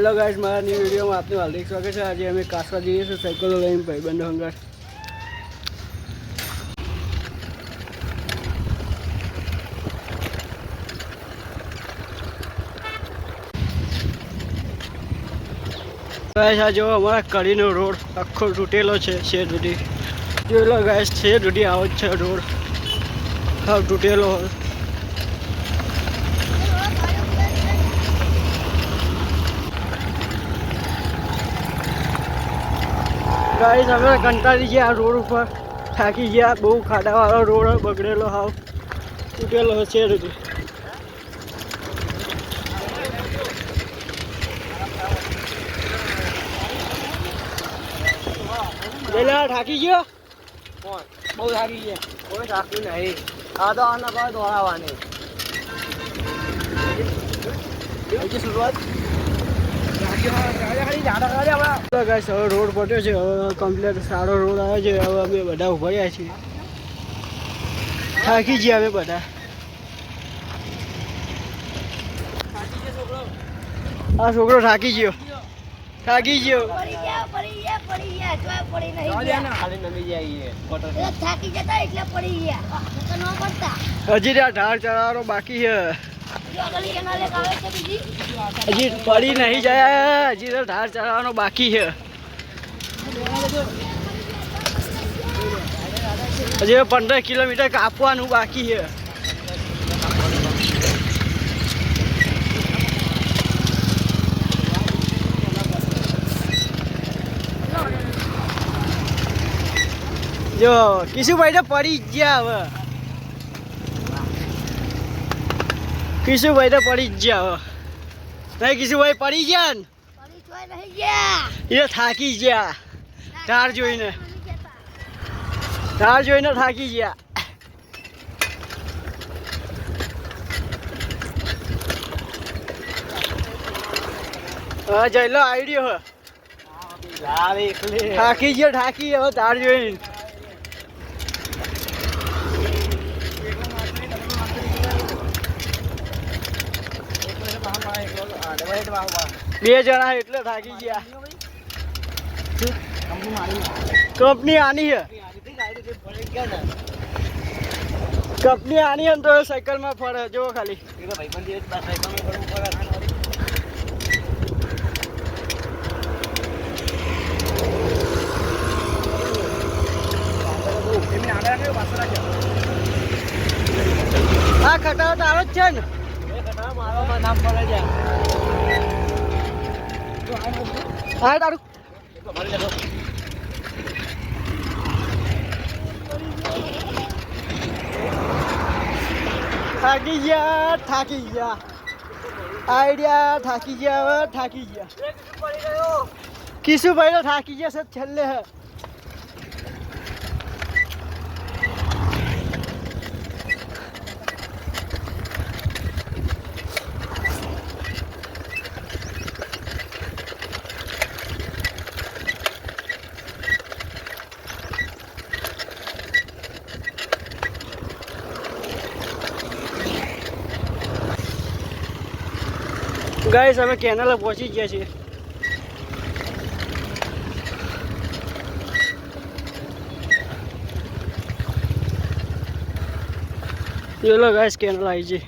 Hello guys, મારા new વિડીયોમાં આપનું હાર્દિક સ્વાગત છે। આજે અમે કાસવા જઈએ છીએ સાયકલો લઈને ભાઈબંધો હંગાર। ગાઈસ આ જો અમારા કડીનો રોડ આખો તૂટેલો છે શેર સુધી। જોયેલો ગાઈસ શેર સુધી આવો જ છે રોડ, હા તૂટેલો। गाइस અમે કંટાળી ગયા રોડ ઉપર, થાકી ગયા। બહુ ખાડાવાળો રોડ બગડેલો, હાવ તૂટેલો છે રૂટી। બેલા થાકી ગયો, બહુ થાકી ગયા। કોઈ થાકી નહીં, આ તો આના પર દોડાવવાની શરૂઆત। ગાઈસ હવે રોડ પટ્યો છે, હવે કમ્પ્લીટ સારો રોડ આવે છે। હવે અમે બધા ઉભા રહ્યા છીએ, થાકી ગયા અમે બધા। આ છોકરો થાકી ગયો, થાકી ગયો। હજી ત્યાં ઢાળ ચડાવવાનો બાકી છે, હજી પડી નહીં જાય, હજી તો ઢાળ ચડાવવાનો બાકી છે। હજી 15 કિલોમીટર કાપવાનું બાકી છે। જો કિશુભાઈ તો પડી ગયા, હવે કિશુભાઈ તો પડી ગયા। હવે નહીં કિશુભાઈ પડી ગયા ને, એ થાકી ગયા ઢાળ જોઈને, ઢાળ જોઈને થાકી ગયા। હા જઈલો આઈડિયો થાકી ગયો, થાકી હવે ઢાળ જોઈને। બે જણા એટલે થાકી ગયા। કંપની આની છે, કંપની આની એમ તો સાયકલ માં ફરે જો ખાલી। હા ખટારો તારો જ છે ને, મારો નામ પડે છે। હા તારું થાકી ગયા, થાકી ગયા આઈડિયા, થાકી ગયા હવે થાકી ગયા। કિશુભાઈ તો થાકી ગયા છે છેલ્લે હે। ગાઈસ અમે કેનાલ પહોંચી ગયા છીએ। ચલો ગાઈસ કેનાલ આવી છે।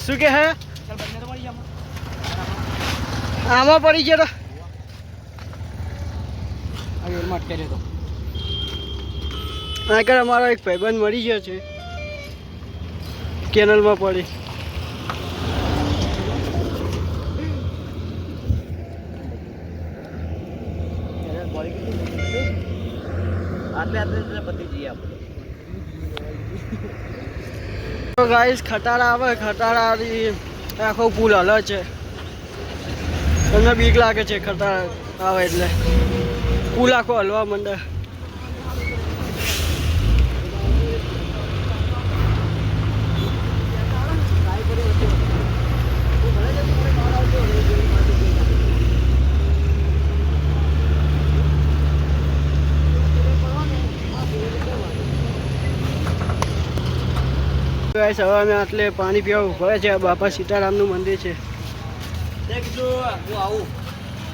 શું કે હે આમાં પડી ગયો તો આગળ અમારો એક ભાઈબંધ મળી ગયો છે, કેનલમાં પડી। ગાઈસ ખટારા આવે, ખટારા આખો પુલ હલે છે, તમને બીક લાગે છે ખટારા આવે એટલે પુલ આખો હલવા માંડે। ગાઈસ હવે અમે આટલે પાણી પીવા ઉભા છે. બાપા સીતારામનું મંદિર છે. દેખજો હું આવું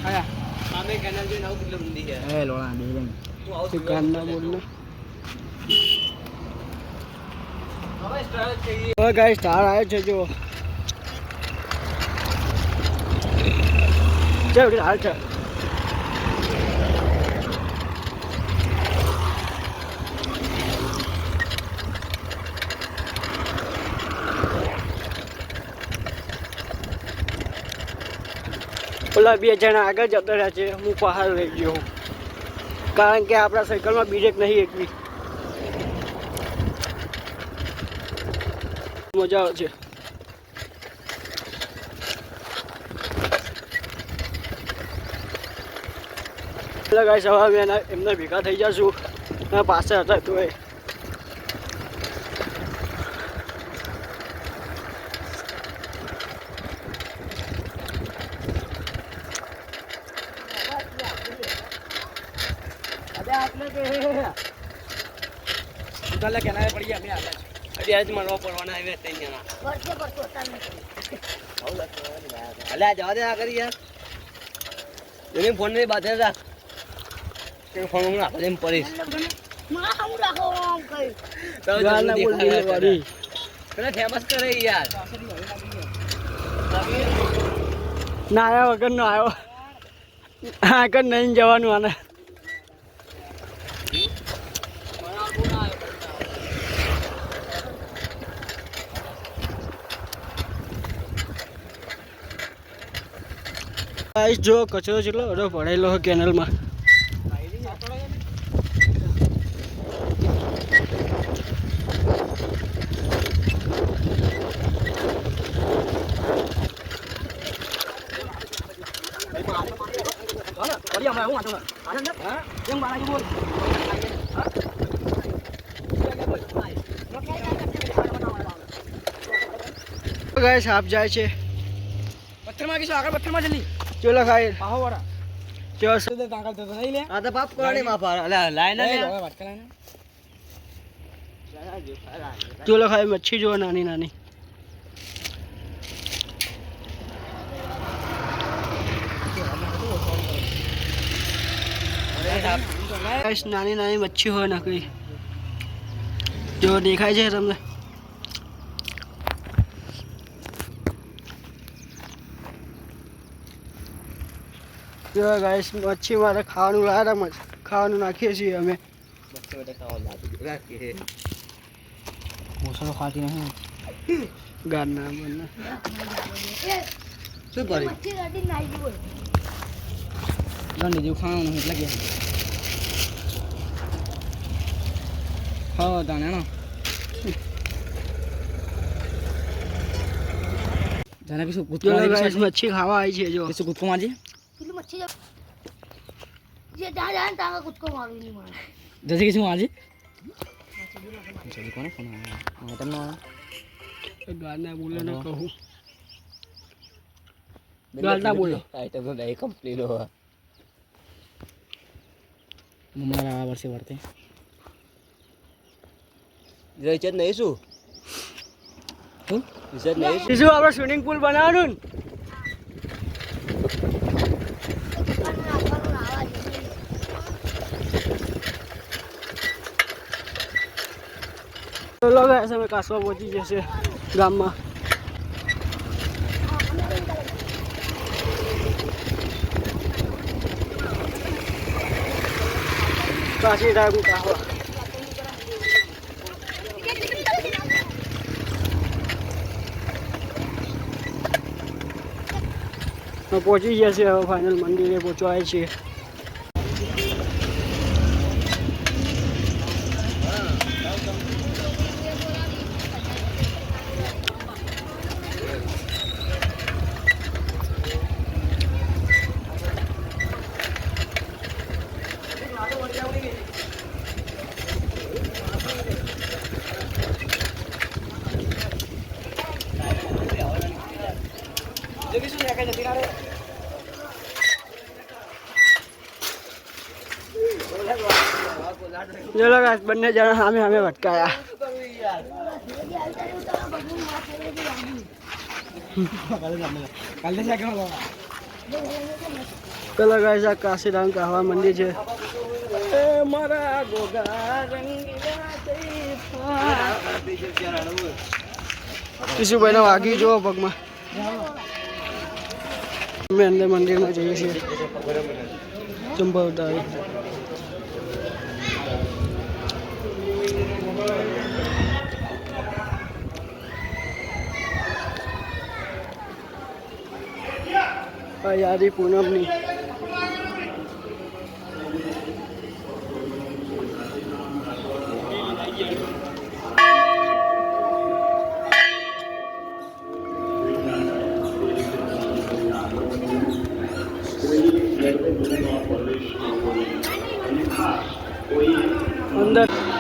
આયા સામે કેનાલ જોઈને આવું કેટલું મંદિર છે. એ લોણા દે હું તું કાનના બોલને. હવે સ્ટાર चाहिए. હવે ગાઈસ સ્ટાર આવ્યો છે જો. ચાલ હાલ છે. ઓલા 2 જણા આગળ જતા રહ્યા છે. હું પાછળ રહી ગયો કારણ કે આપણા સાયકલમાં બ્રેક નહીં એકવી. મજા આવે છે. એટલે ગાઈસ હવે અમે એમના ભેગા થઈ જશું. પાસે હતા તો ઉતાલે કેનાલે પડી ગયા. અમે આલા છે આજ મરવા પડવાના આવે ત્રણ જણા. અલ્યા જવા દે આ કરી યાર. એને ફોન ને બાધે રાખ. તે ફોન માં રાખે એમ પડીશ. ફેમસ કરે યાર. ના આવ્યા વગર નો આવ્યો. આગળ નહીં જવાનું આને. ગાઈસ જો કચરો જેટલો બધો પડેલો હોય કેનલમાં. ગાઈસ આપ જાય છે. પથ્થરમાં કીશું આગળ પથ્થરમાં જલ્દી. ચલો ખાઈ પાહો વાળા ચલો તો કાંકલ તો નહીં લે. આ તો બાપ કોણે માફા અલ્યા લાઈન ને વાત કરે ને. ચલો ખાઈ મચ્છી જો નાની નાની. ગાઈસ નાની નાની મચ્છી હોય નકરી જો દેખાય છે તમને. જો ગાઈસ મચ્છી મારે ખાવાનું લાયા ખાવાનું નાખીએ છીએ અમે. મોસળો ખાતી નહીં. ગારના બને શું કરી દંડી જેવું ખાવાનું એટલે કે ખાવા તાને ને જાને કીશું ચલો ગાઈસ મચ્છી ખાવા આવી છે જો. કીશું કૂદકો મારજે. જશે કીશું મારજે. જલ્દી કોને ફોન આવ્યો તમને ગારના બોલે ને કહું ગાલના બોલો. આઈટમ તો નહીં કમ્પ્લીટ હો મમ્મા આ વર્ષે વર્તે જઈ છે નહીં શું શું વિશે નહીં શું આપણે સ્વિમિંગ પુલ બનાવવાનું ને? ચલો ગાઈસ અમે કાસવા પહોંચી જશે ગામમાં. કાશી ડાગુ કાહવા પહોંચી ગયા છે. હવે ફાઇનલ મંદિરે પહોંચવાય છે. ચલો ગાઈસ બંને જણા સામે સામે ભટકાયા. પેલા ગાઈસ આ કાશીરામ કાહવા મંદિર છે એ મારા ગોગા કિશુભાઈ ને વાગી જો પગમાં અમે અંદર મંદિરમાં જઈએ છીએ ચંપા ઉતારી યાદી પૂનમની અંદર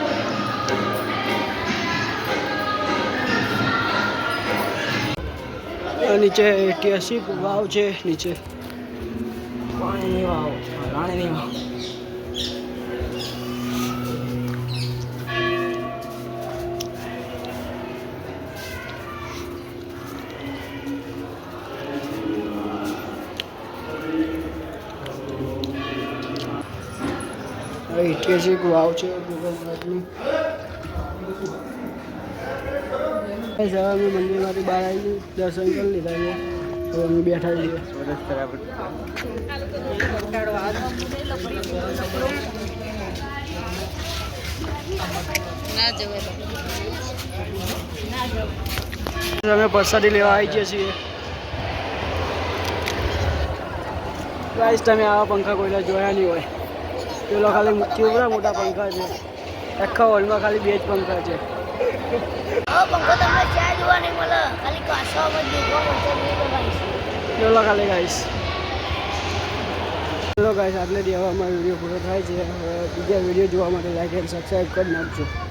નીચે ઐતિહાસિક વાવ છે નીચે પાણીની વાવ રાણીની વાવ ઐતિહાસિક વાવ છે ગોગા મહારાજની અમે મંદિરમાંથી બહાર આવી દર્શન કરી લીધા છે તો અમે બેઠા છીએ અમે પ્રસાદી લેવા આવી જઈએ છીએ ગાઈસ તમે આવા પંખા કોઈના જોયા નહીં હોય પેલો ખાલી કેવડા મોટા પંખા છે આખા હોલમાં ખાલી 2 જ પંખા છે પંખો તમને ક્યાં જોવા નહીં મળે ખાલી કાસામાં દેખવા મળશે ચલો ખાલી ગાઈસ ચલો ગાઈસ આટલે દેવામાં વિડીયો પૂરો થાય છે બીજા વિડીયો જોવા માટે લાઈક એન્ડ સબસ્ક્રાઈબ કરી નાખજો